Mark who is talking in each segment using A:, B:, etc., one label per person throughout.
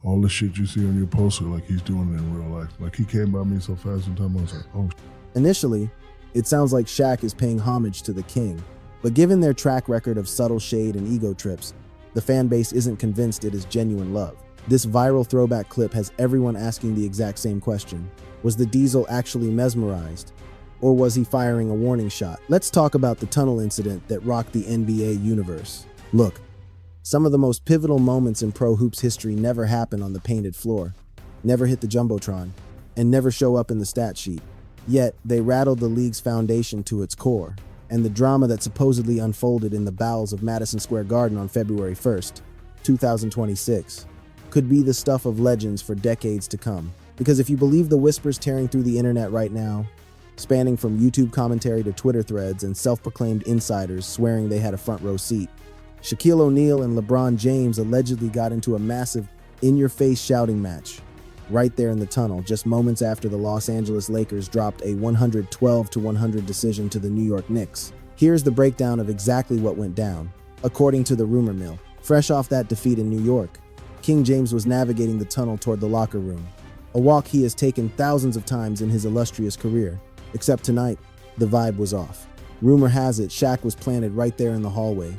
A: all the shit you see on your poster, like he's doing it in real life. Like he came by me so fast sometimes I was like, oh.
B: Initially, it sounds like Shaq is paying homage to the king, but given their track record of subtle shade and ego trips, the fan base isn't convinced it is genuine love. This viral throwback clip has everyone asking the exact same question. Was the Diesel actually mesmerized? Or was he firing a warning shot? Let's talk about the tunnel incident that rocked the NBA universe. Look, some of the most pivotal moments in pro hoops history never happen on the painted floor, never hit the Jumbotron, and never show up in the stat sheet. Yet, they rattled the league's foundation to its core, and the drama that supposedly unfolded in the bowels of Madison Square Garden on February 1st, 2026, could be the stuff of legends for decades to come. Because if you believe the whispers tearing through the internet right now, spanning from YouTube commentary to Twitter threads and self-proclaimed insiders swearing they had a front row seat, Shaquille O'Neal and LeBron James allegedly got into a massive in-your-face shouting match right there in the tunnel, just moments after the Los Angeles Lakers dropped a 112-100 decision to the New York Knicks. Here's the breakdown of exactly what went down. According to the rumor mill, fresh off that defeat in New York, King James was navigating the tunnel toward the locker room, a walk he has taken thousands of times in his illustrious career. Except tonight, the vibe was off. Rumor has it Shaq was planted right there in the hallway,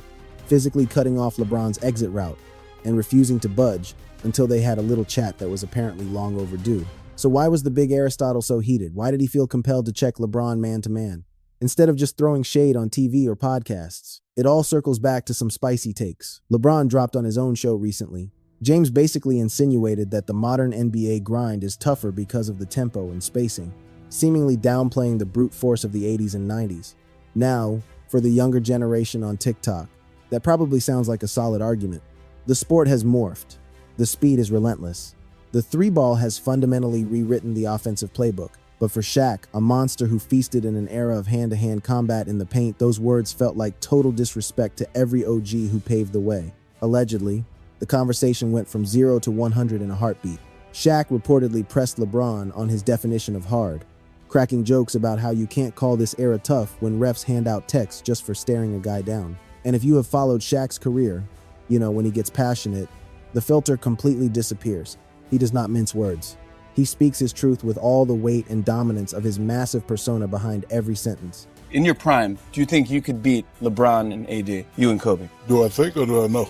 B: physically cutting off LeBron's exit route and refusing to budge until they had a little chat that was apparently long overdue. So why was the big Aristotle so heated? Why did he feel compelled to check LeBron man to man, instead of just throwing shade on TV or podcasts? It all circles back to some spicy takes LeBron dropped on his own show recently. James basically insinuated that the modern NBA grind is tougher because of the tempo and spacing, seemingly downplaying the brute force of the 80s and 90s. Now, for the younger generation on TikTok, that probably sounds like a solid argument. The sport has morphed. The speed is relentless. The three ball has fundamentally rewritten the offensive playbook. But for Shaq, a monster who feasted in an era of hand-to-hand combat in the paint, those words felt like total disrespect to every OG who paved the way. Allegedly, the conversation went from 0 to 100 in a heartbeat. Shaq reportedly pressed LeBron on his definition of hard, cracking jokes about how you can't call this era tough when refs hand out texts just for staring a guy down. And if you have followed Shaq's career, when he gets passionate, the filter completely disappears. He does not mince words. He speaks his truth with all the weight and dominance of his massive persona behind every sentence.
C: In your prime, do you think you could beat LeBron and AD, you and Kobe?
A: Do I think or do I know?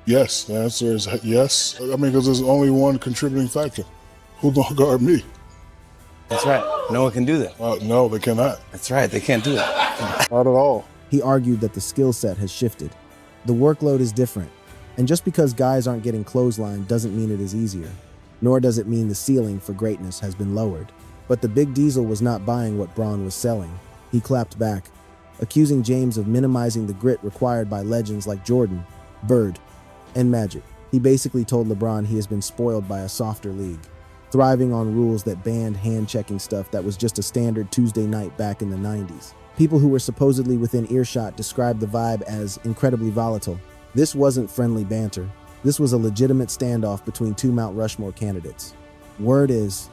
A: Yes, the answer is yes. Because there's only one contributing factor. Who's gonna guard me?
C: That's right. No one can do that.
A: No, they cannot.
C: That's right. They can't do it.
A: Not at all.
B: He argued that the skill set has shifted. The workload is different. And just because guys aren't getting clotheslined doesn't mean it is easier. Nor does it mean the ceiling for greatness has been lowered. But the Big Diesel was not buying what Bron was selling. He clapped back, accusing James of minimizing the grit required by legends like Jordan, Bird, and Magic. He basically told LeBron he has been spoiled by a softer league, thriving on rules that banned hand-checking stuff that was just a standard Tuesday night back in the 90s. People who were supposedly within earshot described the vibe as incredibly volatile. This wasn't friendly banter. This was a legitimate standoff between two Mount Rushmore candidates. Word is,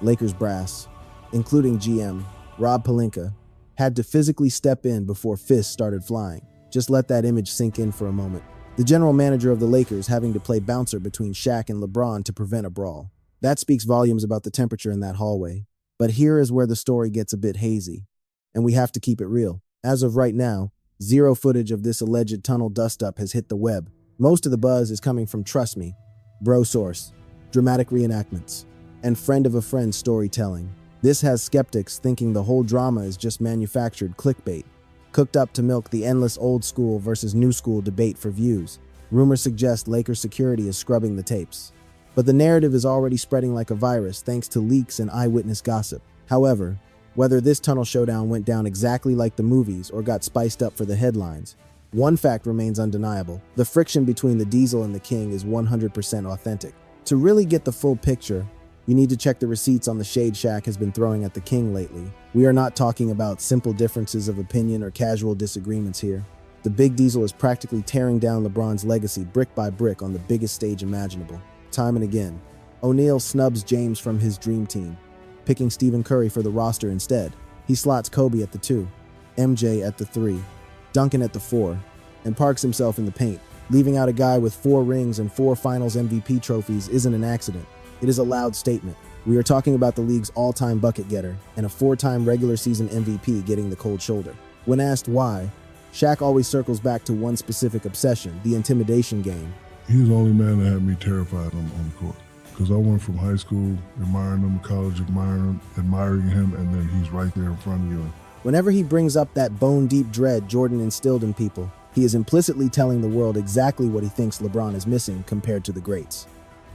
B: Lakers brass, including GM Rob Pelinka, had to physically step in before fists started flying. Just let that image sink in for a moment. The general manager of the Lakers having to play bouncer between Shaq and LeBron to prevent a brawl. That speaks volumes about the temperature in that hallway. But here is where the story gets a bit hazy, and we have to keep it real. As of right now, zero footage of this alleged tunnel dust-up has hit the web. Most of the buzz is coming from Trust Me, Bro Source, dramatic reenactments, and friend of a friend storytelling. This has skeptics thinking the whole drama is just manufactured clickbait, cooked up to milk the endless old school versus new school debate for views. Rumors suggest Lakers security is scrubbing the tapes. But the narrative is already spreading like a virus thanks to leaks and eyewitness gossip. However, whether this tunnel showdown went down exactly like the movies or got spiced up for the headlines, one fact remains undeniable. The friction between the Diesel and the King is 100% authentic. To really get the full picture, you need to check the receipts on the shade Shaq has been throwing at the King lately. We are not talking about simple differences of opinion or casual disagreements here. The Big Diesel is practically tearing down LeBron's legacy brick by brick on the biggest stage imaginable. Time and again, O'Neal snubs James from his dream team, picking Stephen Curry for the roster instead. He slots Kobe at the 2, MJ at the 3, Duncan at the 4, and parks himself in the paint. Leaving out a guy with 4 rings and 4 Finals MVP trophies isn't an accident. It is a loud statement. We are talking about the league's all-time bucket getter and a 4-time regular season MVP getting the cold shoulder. When asked why, Shaq always circles back to one specific obsession, the intimidation game.
A: He's the only man that had me terrified on the court. Because I went from high school admiring him, college admiring him, and then he's right there in front of you.
B: Whenever he brings up that bone-deep dread Jordan instilled in people, he is implicitly telling the world exactly what he thinks LeBron is missing compared to the greats.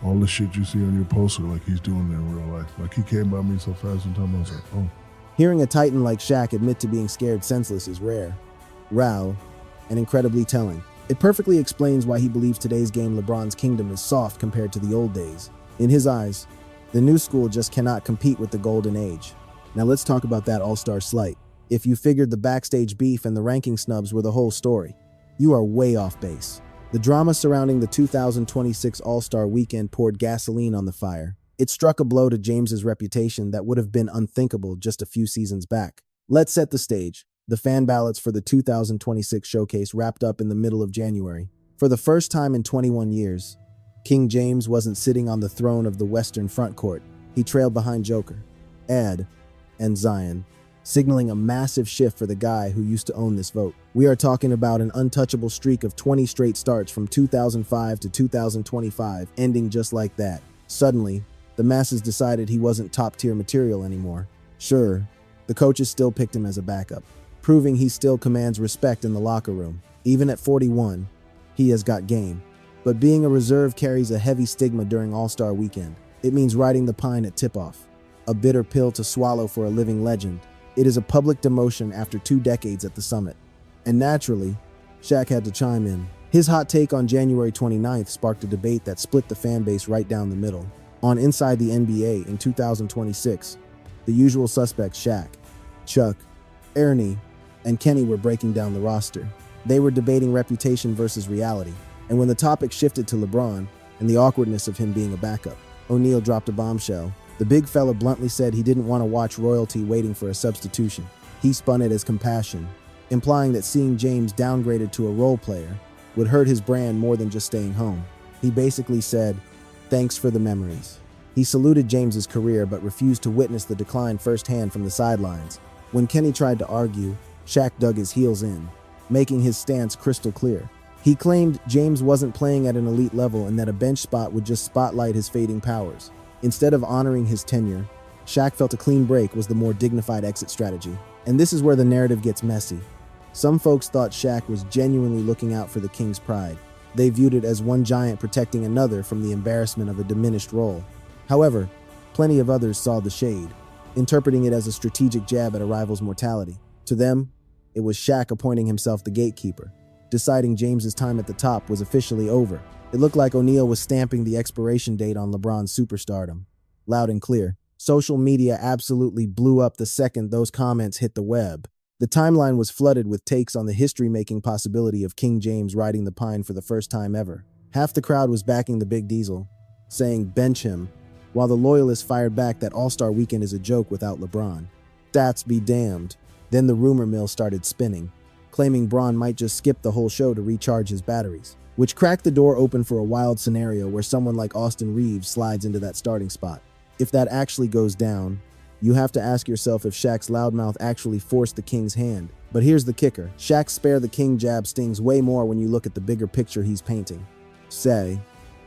A: All the shit you see on your poster, like he's doing it in real life. Like he came by me so fast one time, I was like, oh.
B: Hearing a Titan like Shaq admit to being scared senseless is rare, raw, and incredibly telling. It perfectly explains why he believes today's game LeBron's kingdom is soft compared to the old days. In his eyes, the new school just cannot compete with the golden age. Now let's talk about that all-star slight. If you figured the backstage beef and the ranking snubs were the whole story, you are way off base. The drama surrounding the 2026 All-Star Weekend poured gasoline on the fire. It struck a blow to James's reputation that would have been unthinkable just a few seasons back. Let's set the stage. The fan ballots for the 2026 showcase wrapped up in the middle of January. For the first time in 21 years, King James wasn't sitting on the throne of the Western frontcourt. He trailed behind Joker, Ed, and Zion, signaling a massive shift for the guy who used to own this vote. We are talking about an untouchable streak of 20 straight starts from 2005 to 2025, ending just like that. Suddenly, the masses decided he wasn't top-tier material anymore. Sure, the coaches still picked him as a backup, proving he still commands respect in the locker room. Even at 41, he has got game. But being a reserve carries a heavy stigma during All-Star Weekend. It means riding the pine at tip-off, a bitter pill to swallow for a living legend. It is a public demotion after 2 decades at the summit. And naturally, Shaq had to chime in. His hot take on January 29th sparked a debate that split the fan base right down the middle. On Inside the NBA in 2026, the usual suspects Shaq, Chuck, Ernie, and Kenny were breaking down the roster. They were debating reputation versus reality. And when the topic shifted to LeBron and the awkwardness of him being a backup, O'Neal dropped a bombshell. The big fella bluntly said he didn't want to watch royalty waiting for a substitution. He spun it as compassion, implying that seeing James downgraded to a role player would hurt his brand more than just staying home. He basically said, "Thanks for the memories." He saluted James's career but refused to witness the decline firsthand from the sidelines. When Kenny tried to argue, Shaq dug his heels in, making his stance crystal clear. He claimed James wasn't playing at an elite level and that a bench spot would just spotlight his fading powers. Instead of honoring his tenure, Shaq felt a clean break was the more dignified exit strategy. And this is where the narrative gets messy. Some folks thought Shaq was genuinely looking out for the King's pride. They viewed it as one giant protecting another from the embarrassment of a diminished role. However, plenty of others saw the shade, interpreting it as a strategic jab at a rival's mortality. To them, it was Shaq appointing himself the gatekeeper, deciding James's time at the top was officially over. It looked like O'Neal was stamping the expiration date on LeBron's superstardom. Loud and clear. Social media absolutely blew up the second those comments hit the web. The timeline was flooded with takes on the history-making possibility of King James riding the pine for the first time ever. Half the crowd was backing the Big Diesel, saying bench him, while the loyalists fired back that All-Star Weekend is a joke without LeBron. Stats be damned. Then the rumor mill started spinning, claiming Bron might just skip the whole show to recharge his batteries, which cracked the door open for a wild scenario where someone like Austin Reaves slides into that starting spot. If that actually goes down, you have to ask yourself if Shaq's loudmouth actually forced the King's hand. But here's the kicker. Shaq's spare the King jab stings way more when you look at the bigger picture he's painting. Say,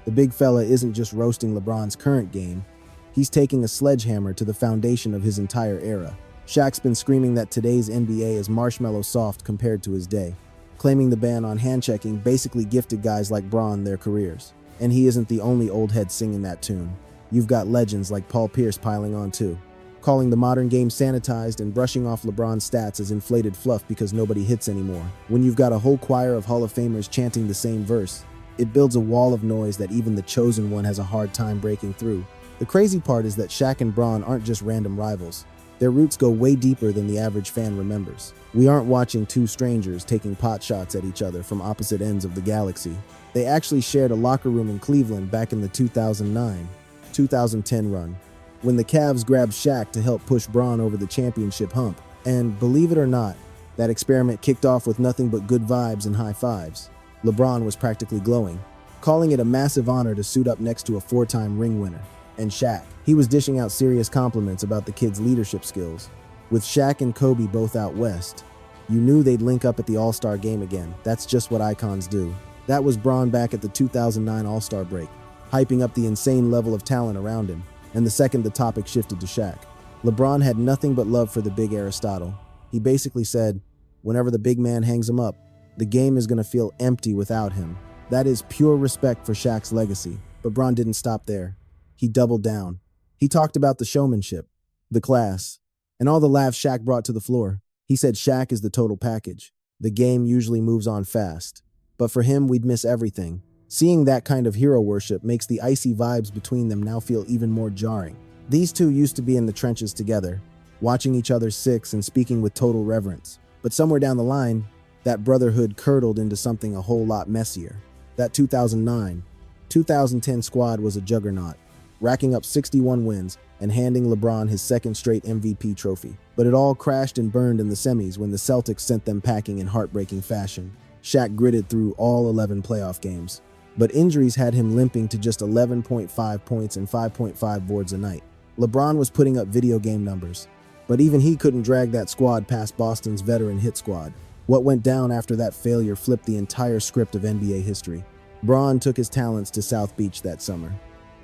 B: the big fella isn't just roasting LeBron's current game, he's taking a sledgehammer to the foundation of his entire era. Shaq's been screaming that today's NBA is marshmallow soft compared to his day, claiming the ban on hand-checking basically gifted guys like Bron their careers. And he isn't the only old head singing that tune. You've got legends like Paul Pierce piling on too, calling the modern game sanitized and brushing off LeBron's stats as inflated fluff because nobody hits anymore. When you've got a whole choir of Hall of Famers chanting the same verse, it builds a wall of noise that even the chosen one has a hard time breaking through. The crazy part is that Shaq and Bron aren't just random rivals. Their roots go way deeper than the average fan remembers. We aren't watching two strangers taking pot shots at each other from opposite ends of the galaxy. They actually shared a locker room in Cleveland back in the 2009-2010 run, when the Cavs grabbed Shaq to help push Bron over the championship hump. And believe it or not, that experiment kicked off with nothing but good vibes and high fives. LeBron was practically glowing, calling it a massive honor to suit up next to a four-time ring winner. And Shaq, he was dishing out serious compliments about the kid's leadership skills. With Shaq and Kobe both out west, you knew they'd link up at the All-Star game again. That's just what icons do. That was Bron back at the 2009 All-Star break, hyping up the insane level of talent around him. And the second the topic shifted to Shaq, LeBron had nothing but love for the big Aristotle. He basically said, whenever the big man hangs him up, the game is going to feel empty without him. That is pure respect for Shaq's legacy. But Bron didn't stop there. He doubled down. He talked about the showmanship, the class, and all the laughs Shaq brought to the floor. He said Shaq is the total package. The game usually moves on fast, but for him, we'd miss everything. Seeing that kind of hero worship makes the icy vibes between them now feel even more jarring. These two used to be in the trenches together, watching each other's six and speaking with total reverence. But somewhere down the line, that brotherhood curdled into something a whole lot messier. That 2009-2010 squad was a juggernaut, racking up 61 wins and handing LeBron his second straight MVP trophy. But it all crashed and burned in the semis when the Celtics sent them packing in heartbreaking fashion. Shaq gritted through all 11 playoff games, but injuries had him limping to just 11.5 points and 5.5 boards a night. LeBron was putting up video game numbers, but even he couldn't drag that squad past Boston's veteran hit squad. What went down after that failure flipped the entire script of NBA history. Bron took his talents to South Beach that summer,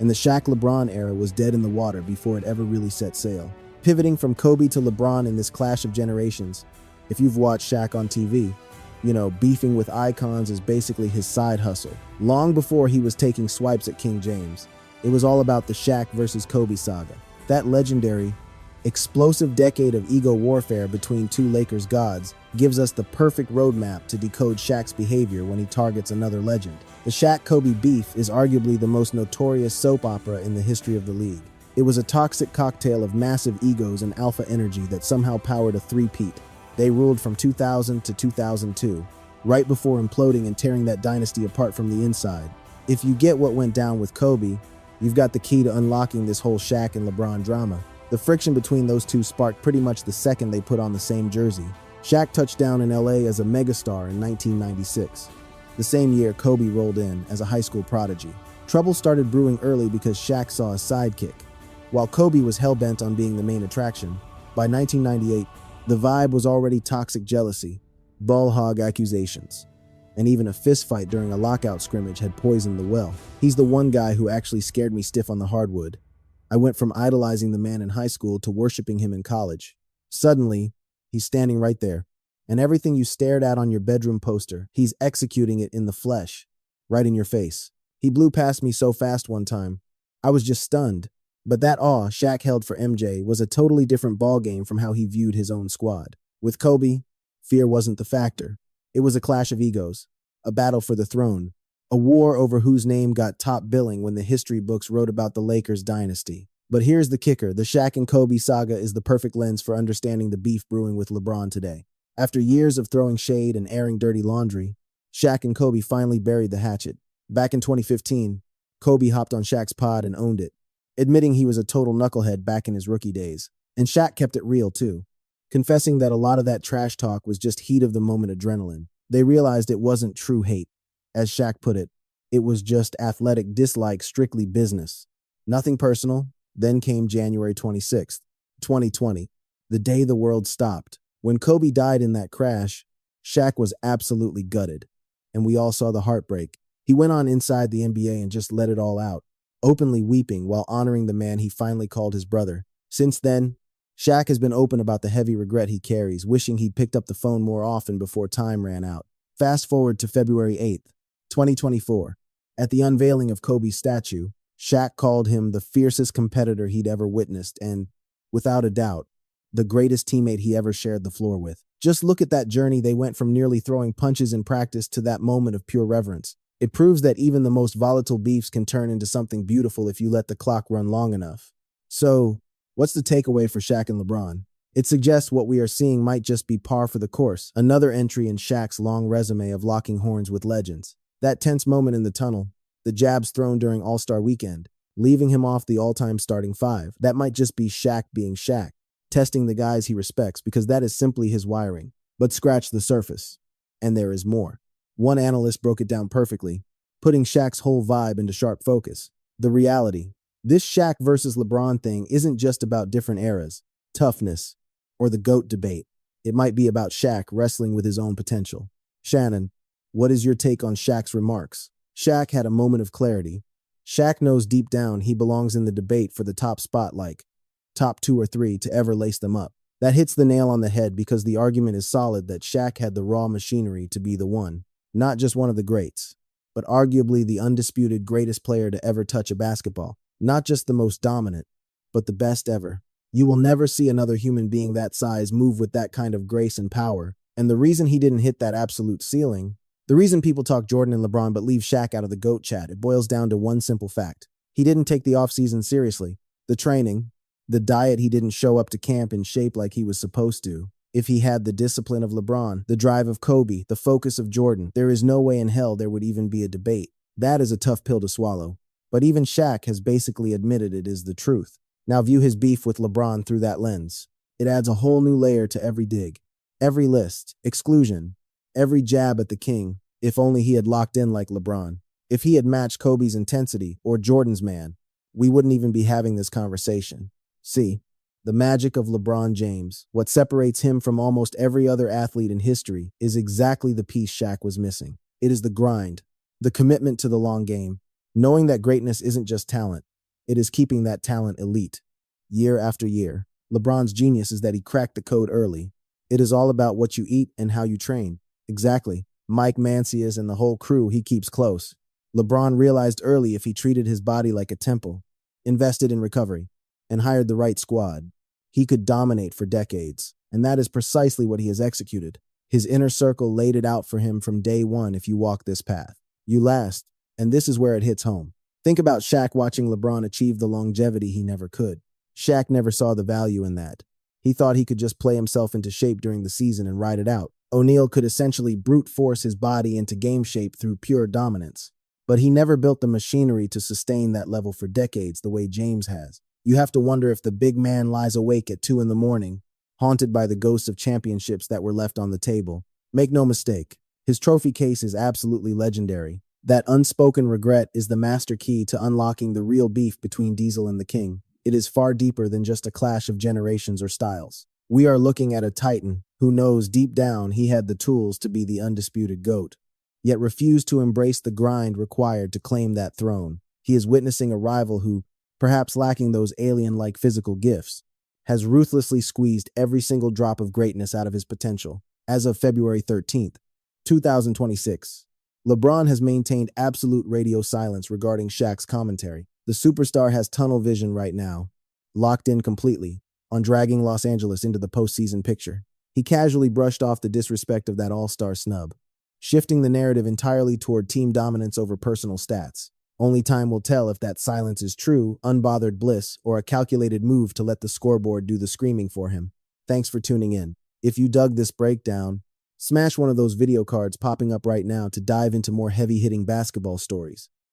B: and the Shaq-LeBron era was dead in the water before it ever really set sail. Pivoting from Kobe to LeBron in this clash of generations, if you've watched Shaq on TV, beefing with icons is basically his side hustle. Long before he was taking swipes at King James, it was all about the Shaq versus Kobe saga. That legendary, explosive decade of ego warfare between two Lakers gods gives us the perfect roadmap to decode Shaq's behavior when he targets another legend. The Shaq-Kobe beef is arguably the most notorious soap opera in the history of the league. It was a toxic cocktail of massive egos and alpha energy that somehow powered a three-peat. They ruled from 2000 to 2002, right before imploding and tearing that dynasty apart from the inside. If you get what went down with Kobe, you've got the key to unlocking this whole Shaq and LeBron drama. The friction between those two sparked pretty much the second they put on the same jersey. Shaq touched down in LA as a megastar in 1996. The same year, Kobe rolled in as a high school prodigy. Trouble started brewing early because Shaq saw a sidekick. While Kobe was hell-bent on being the main attraction, by 1998, the vibe was already toxic jealousy, ball hog accusations, and even a fistfight during a lockout scrimmage had poisoned the well. He's the one guy who actually scared me stiff on the hardwood. I went from idolizing the man in high school to worshiping him in college. Suddenly, he's standing right there, and everything you stared at on your bedroom poster, he's executing it in the flesh, right in your face. He blew past me so fast one time, I was just stunned. But that awe Shaq held for MJ was a totally different ballgame from how he viewed his own squad. With Kobe, fear wasn't the factor. It was a clash of egos, a battle for the throne, a war over whose name got top billing when the history books wrote about the Lakers dynasty. But here's the kicker, the Shaq and Kobe saga is the perfect lens for understanding the beef brewing with LeBron today. After years of throwing shade and airing dirty laundry, Shaq and Kobe finally buried the hatchet. Back in 2015, Kobe hopped on Shaq's pod and owned it, admitting he was a total knucklehead back in his rookie days. And Shaq kept it real too, confessing that a lot of that trash talk was just heat of the moment adrenaline. They realized it wasn't true hate. As Shaq put it was just athletic dislike, strictly business. Nothing personal. Then came January 26th, 2020, the day the world stopped. When Kobe died in that crash, Shaq was absolutely gutted, and we all saw the heartbreak. He went on Inside the NBA and just let it all out, openly weeping while honoring the man he finally called his brother. Since then, Shaq has been open about the heavy regret he carries, wishing he'd picked up the phone more often before time ran out. Fast forward to February 8th, 2024. At the unveiling of Kobe's statue, Shaq called him the fiercest competitor he'd ever witnessed and, without a doubt, the greatest teammate he ever shared the floor with. Just look at that journey. They went from nearly throwing punches in practice to that moment of pure reverence. It proves that even the most volatile beefs can turn into something beautiful if you let the clock run long enough. So, what's the takeaway for Shaq and LeBron? It suggests what we are seeing might just be par for the course, another entry in Shaq's long resume of locking horns with legends. That tense moment in the tunnel, the jabs thrown during All-Star Weekend, leaving him off the all-time starting five, that might just be Shaq being Shaq, testing the guys he respects because that is simply his wiring. But scratch the surface, and there is more. One analyst broke it down perfectly, putting Shaq's whole vibe into sharp focus. The reality. This Shaq versus LeBron thing isn't just about different eras, toughness, or the GOAT debate. It might be about Shaq wrestling with his own potential. Shannon, what is your take on Shaq's remarks? Shaq had a moment of clarity. Shaq knows deep down he belongs in the debate for the top spot, like top 2 or 3 to ever lace them up. That hits the nail on the head because the argument is solid that Shaq had the raw machinery to be the one, not just one of the greats, but arguably the undisputed greatest player to ever touch a basketball. Not just the most dominant, but the best ever. You will never see another human being that size move with that kind of grace and power. And the reason he didn't hit that absolute ceiling, the reason people talk Jordan and LeBron but leave Shaq out of the GOAT chat, it boils down to one simple fact. He didn't take the offseason seriously. The training, the diet, he didn't show up to camp in shape like he was supposed to. If he had the discipline of LeBron, the drive of Kobe, the focus of Jordan, there is no way in hell there would even be a debate. That is a tough pill to swallow. But even Shaq has basically admitted it is the truth. Now view his beef with LeBron through that lens. It adds a whole new layer to every dig, every list, exclusion, every jab at the king. If only he had locked in like LeBron. If he had matched Kobe's intensity or Jordan's man, we wouldn't even be having this conversation. See, the magic of LeBron James, what separates him from almost every other athlete in history, is exactly the piece Shaq was missing. It is the grind, the commitment to the long game, knowing that greatness isn't just talent. It is keeping that talent elite, year after year. LeBron's genius is that he cracked the code early. It is all about what you eat and how you train. Exactly. Mike Mancias and the whole crew he keeps close. LeBron realized early if he treated his body like a temple, invested in recovery, and hired the right squad, he could dominate for decades. And that is precisely what he has executed. His inner circle laid it out for him from day one. If you walk this path, you last. And this is where it hits home. Think about Shaq watching LeBron achieve the longevity he never could. Shaq never saw the value in that. He thought he could just play himself into shape during the season and ride it out. O'Neal could essentially brute force his body into game shape through pure dominance. But he never built the machinery to sustain that level for decades the way James has. You have to wonder if the big man lies awake at 2 a.m, haunted by the ghosts of championships that were left on the table. Make no mistake, his trophy case is absolutely legendary. That unspoken regret is the master key to unlocking the real beef between Diesel and the King. It is far deeper than just a clash of generations or styles. We are looking at a titan who knows deep down he had the tools to be the undisputed GOAT, yet refused to embrace the grind required to claim that throne. He is witnessing a rival who, perhaps lacking those alien-like physical gifts, has ruthlessly squeezed every single drop of greatness out of his potential. As of February 13th, 2026, LeBron has maintained absolute radio silence regarding Shaq's commentary. The superstar has tunnel vision right now, locked in completely, on dragging Los Angeles into the postseason picture. He casually brushed off the disrespect of that all-star snub, shifting the narrative entirely toward team dominance over personal stats. Only time will tell if that silence is true, unbothered bliss, or a calculated move to let the scoreboard do the screaming for him. Thanks for tuning in. If you dug this breakdown, smash one of those video cards popping up right now to dive into more heavy-hitting basketball stories.